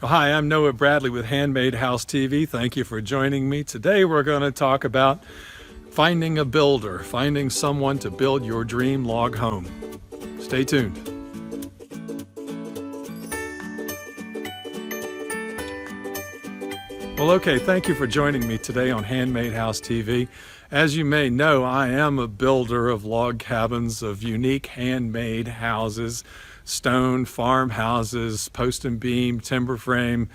Well, hi, I'm Noah Bradley with Handmade House TV. Thank you for joining me. Today we're going to talk about finding a builder, finding someone to build your dream log home. Stay tuned. Well, okay, thank you for joining me today on Handmade House TV. As you may know, I am a builder of log cabins, of unique handmade houses, stone farmhouses, post and beam, timber frame,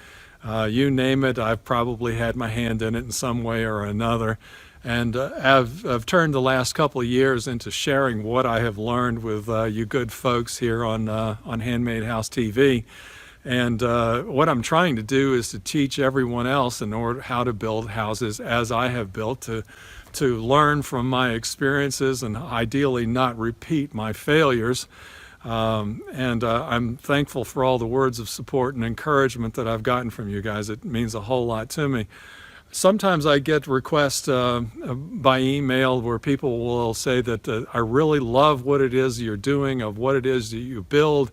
you name it, I've probably had my hand in it in some way or another. And I've turned the last couple of years into sharing what I have learned with you good folks here on Handmade House TV. And what I'm trying to do is to teach everyone else in order how to build houses as I have built, to learn from my experiences and ideally not repeat my failures. I'm thankful for all the words of support and encouragement that I've gotten from you guys. It means a whole lot to me. Sometimes I get requests by email where people will say that I really love what it is you're doing, of what it is that you build,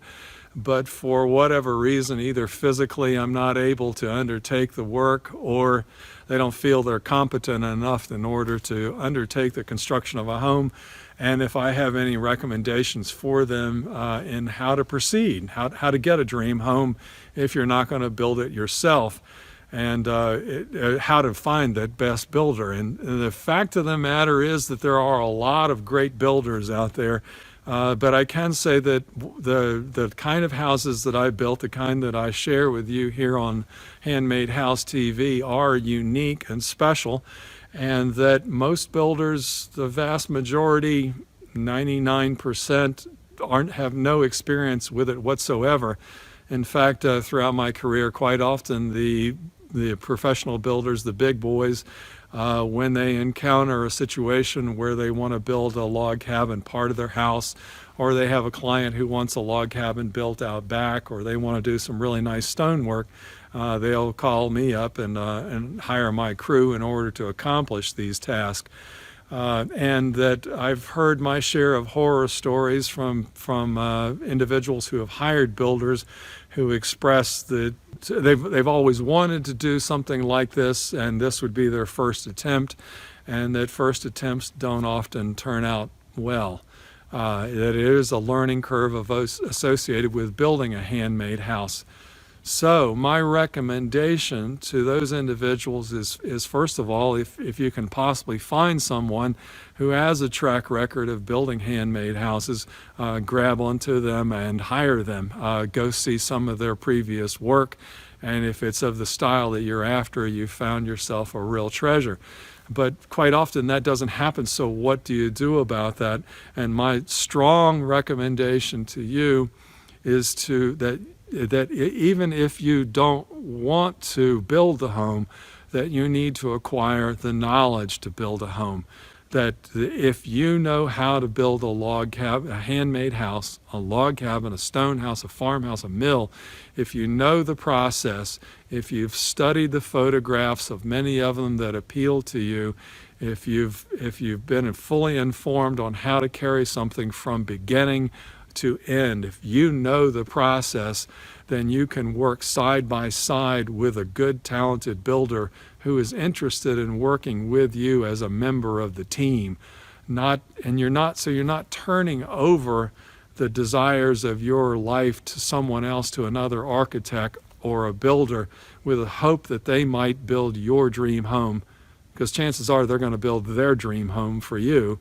but for whatever reason, either physically I'm not able to undertake the work, or they don't feel they're competent enough in order to undertake the construction of a home. And if I have any recommendations for them in how to proceed, how to get a dream home if you're not going to build it yourself, and how to find that best builder. And the fact of the matter is that there are a lot of great builders out there. But I can say that the kind of houses that I built, the kind that I share with you here on Handmade House TV, are unique and special, and that most builders, the vast majority, 99%, have no experience with it whatsoever. In fact, throughout my career, quite often the professional builders, the big boys, when they encounter a situation where they want to build a log cabin part of their house, or they have a client who wants a log cabin built out back, or they want to do some really nice stonework, they'll call me up and hire my crew in order to accomplish these tasks. And that I've heard my share of horror stories from individuals who have hired builders who express that they've always wanted to do something like this, and this would be their first attempt, and that first attempts don't often turn out well. That it is a learning curve associated with building a handmade house. So my recommendation to those individuals is first of all, if you can possibly find someone who has a track record of building handmade houses, grab onto them and hire them. Go see some of their previous work, and if it's of the style that you're after, you found yourself a real treasure. But quite often that doesn't happen, so what do you do about that? And my strong recommendation to you is that even if you don't want to build the home, that you need to acquire the knowledge to build a home. That if you know how to build a log cabin, a handmade house, a log cabin, a stone house, a farmhouse, a mill, if you know the process, if you've studied the photographs of many of them that appeal to you, if you've been fully informed on how to carry something from beginning to end, if you know the process, then you can work side by side with a good, talented builder who is interested in working with you as a member of the team. You're not turning over the desires of your life to someone else, to another architect or a builder, with a hope that they might build your dream home, because chances are they're going to build their dream home for you.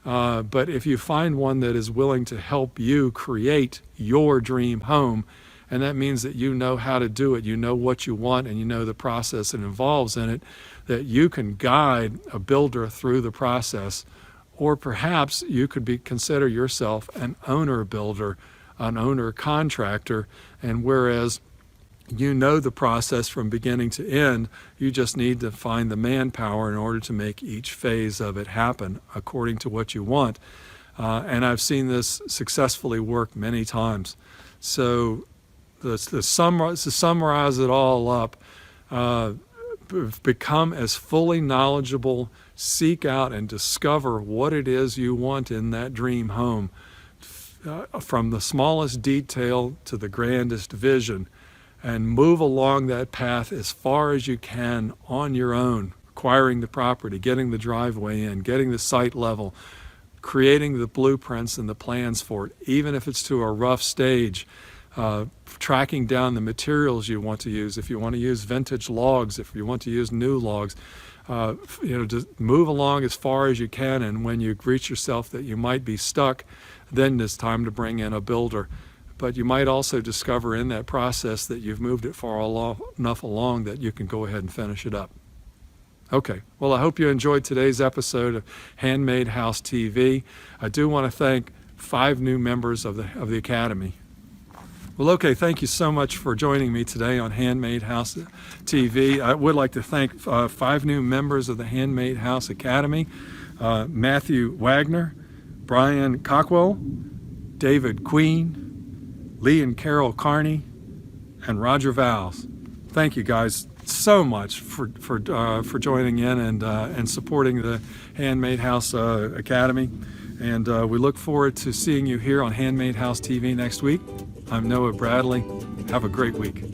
But if you find one that is willing to help you create your dream home, and that means that you know how to do it, you know what you want, and you know the process that involves in it, that you can guide a builder through the process. Or perhaps you could consider yourself an owner builder, an owner contractor, and whereas you know the process from beginning to end, you just need to find the manpower in order to make each phase of it happen according to what you want. And I've seen this successfully work many times. So to summarize it all up, become as fully knowledgeable, seek out and discover what it is you want in that dream home, from the smallest detail to the grandest vision. and move along that path as far as you can on your own, acquiring the property, getting the driveway in, getting the site level, creating the blueprints and the plans for it, even if it's to a rough stage, tracking down the materials you want to use. If you want to use vintage logs, if you want to use new logs, just move along as far as you can, and when you reach yourself that you might be stuck, then it's time to bring in a builder. But you might also discover in that process that you've moved it far enough along that you can go ahead and finish it up. Okay, well, I hope you enjoyed today's episode of Handmade House TV. I do want to thank 5 new members of the Academy. Well, okay, thank you so much for joining me today on Handmade House TV. I would like to thank 5 new members of the Handmade House Academy: Matthew Wagner, Brian Cockwell, David Queen, Lee and Carol Carney, and Roger Vowles. Thank you guys so much for joining in and supporting the Handmade House Academy. And we look forward to seeing you here on Handmade House TV next week. I'm Noah Bradley. Have a great week.